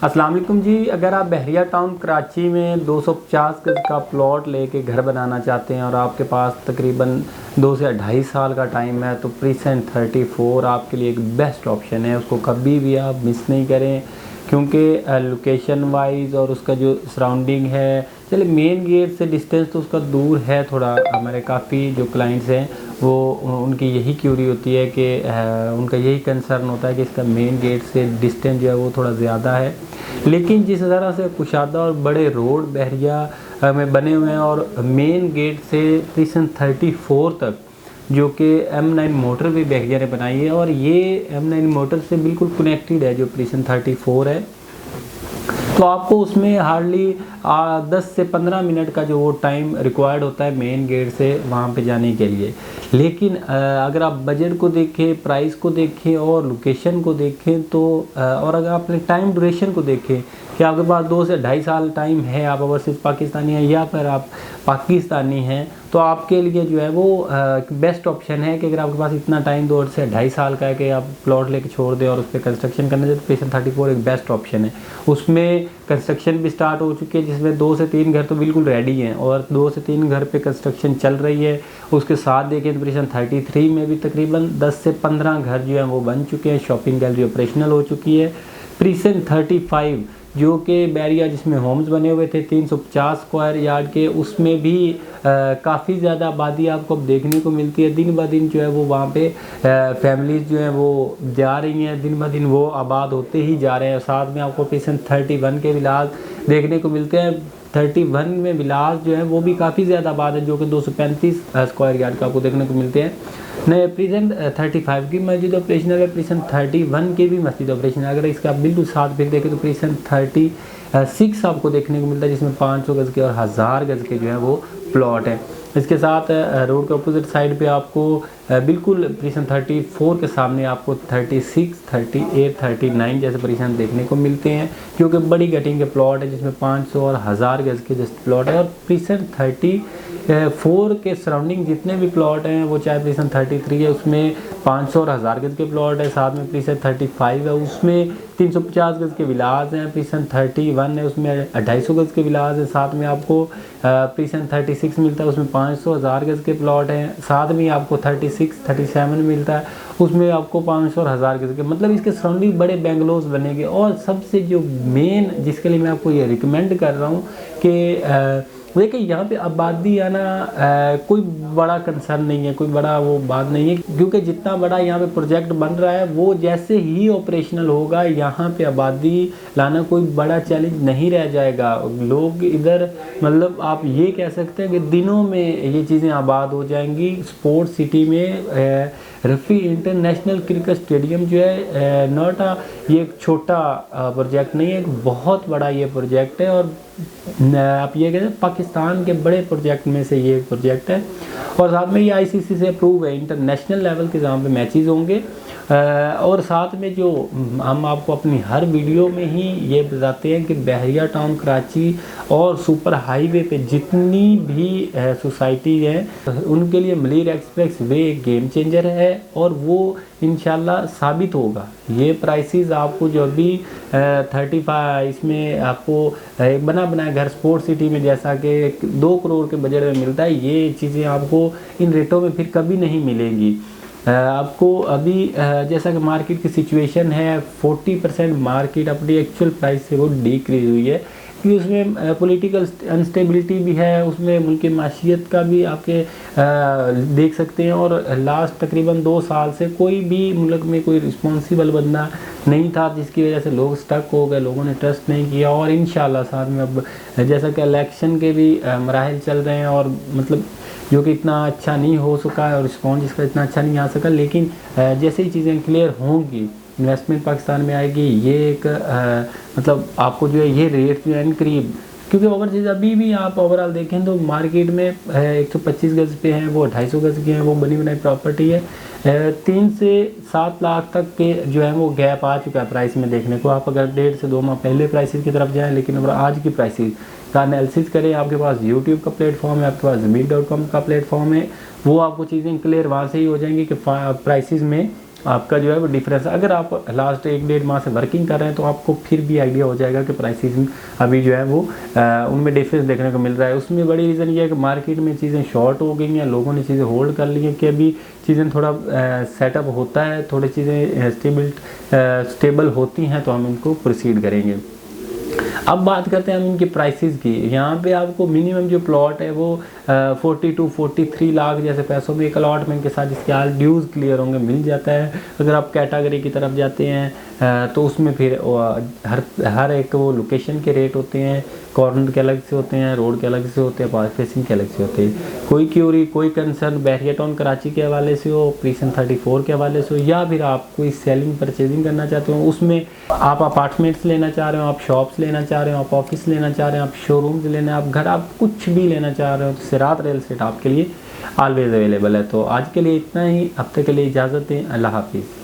अस्सलाम वालेकुम जी। अगर आप बहरिया टाउन कराची में 250 गज का प्लॉट लेके घर बनाना चाहते हैं और आपके पास तकरीबन 2 से 2.5 साल का टाइम है तो प्रीसेंट 34 आपके लिए एक बेस्ट ऑप्शन है। उसको कभी भी आप मिस नहीं करें क्योंकि लोकेशन वाइज और उसका जो सराउंडिंग है, चलिए मेन गेट से डिस्टेंस तो उसका दूर है थोड़ा। हमारे काफ़ी जो क्लाइंट्स हैं वो उनकी यही क्यूरी होती है कि उनका यही कंसर्न होता है कि इसका मेन गेट से डिस्टेंस जो है वो थोड़ा ज़्यादा है। लेकिन जिस तरह से कुशादा और बड़े रोड बहरिया में बने हुए हैं और मेन गेट से प्रीसन 34 तक जो कि M9 मोटर भी बहरिया ने बनाई है और ये M9 मोटर से बिल्कुल कनेक्टेड है जो प्रीसन 34 है। तो आपको उसमें हार्डली 10 से 15 मिनट का जो वो टाइम रिक्वायर्ड होता है मेन गेट से वहाँ पे जाने के लिए। लेकिन अगर आप बजट को देखें, प्राइस को देखें और लोकेशन को देखें तो और अगर आपने टाइम ड्यूरेशन को देखें कि आपके पास 2 से 2.5 साल टाइम है, आप ओवरसीज़ पाकिस्तानी हैं या फिर आप पाकिस्तानी हैं, तो आपके लिए जो है वो बेस्ट ऑप्शन है कि अगर आपके पास इतना टाइम 2 से 2.5 साल का है कि आप प्लॉट लेके छोड़ दें और उस पर कंस्ट्रक्शन करने से, तो प्रीसन 34 एक बेस्ट ऑप्शन है। उसमें कंस्ट्रक्शन भी स्टार्ट हो चुकी है जिसमें 2 से 3 घर तो बिल्कुल रेडी हैं और 2 से 3 घर पे कंस्ट्रक्शन चल रही है। उसके साथ देखें तो प्रीसन 33 में भी तकरीबन 10 से 15 घर जो हैं वो बन चुके हैं, शॉपिंग गैलरी ऑपरेशनल हो चुकी है। प्रीसन 35 जो कि बैरिया जिसमें होम्स बने हुए थे 350 स्क्वायर यार्ड के, उसमें भी काफ़ी ज़्यादा आबादी आपको अब देखने को मिलती है। दिन ब दिन जो है वो वहाँ पे फैमिलीज़ जो हैं वो जा रही हैं, दिन ब दिन वो आबाद होते ही जा रहे हैं। साथ में आपको प्रीसन 31 के विलास देखने को मिलते हैं। 31 में विलास जो है वो भी काफ़ी ज़्यादा आबाद है जो कि 235 स्क्वायर यार्ड का आपको देखने को मिलते हैं। नए प्रीसन 35 की मस्जिद ऑपरेशनल है, प्रीसन 31 की भी मस्जिद ऑपरेशनल है। अगर इसका आप बिल्कुल साथ फिर देखें तो प्रीसन 36 आपको देखने को मिलता है जिसमें 500 गज़ के और 1000 गज़ के जो है वो प्लॉट है। इसके साथ रोड के अपोजिट साइड पे आपको बिल्कुल प्रीसन 34 के सामने आपको 36, 38, 39 जैसे प्रीसन देखने को मिलते हैं जो कि बड़ी कटिंग के प्लॉट है जिसमें 500 और 1000 गज़ के जस्ट प्लॉट है। और प्रीसन 34 के सराउंडिंग जितने भी प्लॉट हैं वो चाहे प्रीसन 33 है उसमें 500 और 1000 गज़ के प्लॉट है, साथ में प्रीसन 35 है उसमें 350 गज़ के विलास हैं, प्रीसन 31 है उसमें 250 गज़ के विलास हैं, साथ में आपको प्रीसन 36 मिलता है उसमें 500 1000 गज़ के प्लॉट हैं, साथ में आपको 36 37 मिलता है उसमें आपको 500 और 1000 गज़ के, मतलब इसके सराउंडिंग बड़े बेंगलोज बनेंगे। और सबसे जो मेन जिसके लिए मैं आपको ये रिकमेंड कर रहा हूँ कि देखिए यहाँ पे आबादी आना कोई बड़ा कंसर्न नहीं है, कोई बड़ा वो बात नहीं है क्योंकि जितना बड़ा यहाँ पे प्रोजेक्ट बन रहा है वो जैसे ही ऑपरेशनल होगा यहाँ पे आबादी लाना कोई बड़ा चैलेंज नहीं रह जाएगा। लोग इधर मतलब आप ये कह सकते हैं कि दिनों में ये चीज़ें आबाद हो जाएंगी। स्पोर्ट्स सिटी में रफ़ी इंटरनेशनल क्रिकेट स्टेडियम जो है नोटा ये एक छोटा प्रोजेक्ट नहीं है, एक बहुत बड़ा ये प्रोजेक्ट है और आप ये कहते हैं पाकिस्तान के बड़े प्रोजेक्ट में से ये एक प्रोजेक्ट है। और साथ में ये ICC से अप्रूव है, इंटरनेशनल लेवल के जहाँ पे मैचेस होंगे। और साथ में जो हम आपको अपनी हर वीडियो में ही ये बताते हैं कि बहरिया टाउन कराची और सुपर हाईवे पे जितनी भी सोसाइटी है उनके लिए मलीर एक्सप्रेस वे एक गेम चेंजर है और वो इंशाल्लाह साबित होगा। ये प्राइसेस आपको जो अभी 35 इसमें आपको एक बना बनाया घर स्पोर्ट्स सिटी में जैसा कि 2 करोड़ के बजट में मिलता है, ये चीज़ें आपको इन रेटों में फिर कभी नहीं मिलेंगी। आपको अभी जैसा कि मार्केट की सिचुएशन है 40% मार्केट अपनी एक्चुअल प्राइस से वो डिक्रीज हुई है कि उसमें पॉलिटिकल अनस्टेबिलिटी भी है, उसमें मुल्क की माशियत का भी आपके देख सकते हैं। और लास्ट तकरीबन 2 साल से कोई भी मुल्क में कोई रिस्पॉन्सिबल बंदा नहीं था जिसकी वजह से लोग स्टक हो गए, लोगों ने ट्रस्ट नहीं किया। और इंशाल्लाह साथ में अब जैसा कि इलेक्शन के भी मराहल चल रहे हैं और मतलब जो कि इतना अच्छा नहीं हो सका है और रिस्पॉन्स इसका इतना अच्छा नहीं आ सका, लेकिन जैसे ही चीज़ें क्लियर होंगी इन्वेस्टमेंट पाकिस्तान में आएगी, ये एक मतलब आपको जो है ये रेट जो है करीब, क्योंकि ओवरसीज अभी भी आप ओवरऑल देखें तो मार्केट में 125 गज़ पे हैं, वो 250 गज़ के हैं, वो बनी बनाई प्रॉपर्टी है। 3 से 7 लाख तक के जो है वो गैप आ चुका है प्राइस में देखने को। आप अगर 1.5 से 2 माह पहले प्राइसेस की तरफ जाएं, लेकिन अगर आज की प्राइसेस का एनालिसिस करें, आपके पास यूट्यूब का प्लेटफॉर्म है, आपके पास ज़मीन.com का प्लेटफॉर्म है, वो आपको चीज़ें क्लियर वहाँ से ही हो जाएंगी कि प्राइसेस में आपका जो है वो डिफरेंस, अगर आप लास्ट 1-1.5 माह से वर्किंग कर रहे हैं तो आपको फिर भी आइडिया हो जाएगा कि प्राइसेस अभी जो है वो उनमें डिफरेंस देखने को मिल रहा है। उसमें बड़ी रीज़न ये है कि मार्केट में चीज़ें शॉर्ट हो गई हैं, लोगों ने चीज़ें होल्ड कर ली हैं कि अभी चीज़ें थोड़ा सेटअप होता है, थोड़ी चीज़ें स्टेबल होती हैं तो हम इनको प्रोसीड करेंगे। अब बात करते हैं हम इनकी प्राइसेस की। यहाँ पे आपको मिनिमम जो प्लॉट है वो 42-43 लाख जैसे पैसों में एक अलॉटमेंट के साथ, जिसके हाल ड्यूज़ क्लियर होंगे, मिल जाता है। अगर आप कैटेगरी की तरफ जाते हैं तो उसमें फिर हर एक वो लोकेशन के रेट होते हैं, कॉर्नर के अलग से होते हैं, रोड के अलग से होते हैं, पास फेसिंग के अलग से होते हैं। कोई क्यूरी, कोई कंसर्न बहरिया टाउन कराची के हवाले से हो, प्रीसन 34 के हवाले से हो, या फिर आप कोई सेलिंग परचेजिंग करना चाहते हो, उसमें आप अपार्टमेंट्स लेना चाह रहे हो, आप शॉप्स लेना चाह रहे हो, आप ऑफिस लेना चाह रहे हो, आप शोरूम्स लेना, आप घर, आप कुछ भी लेना चाह रहे हो, तो सिरात रियल एस्टेट आपके लिए ऑलवेज अवेलेबल है। तो आज के लिए इतना ही, अब तक के लिए इजाज़त दें। अल्लाह हाफिज़।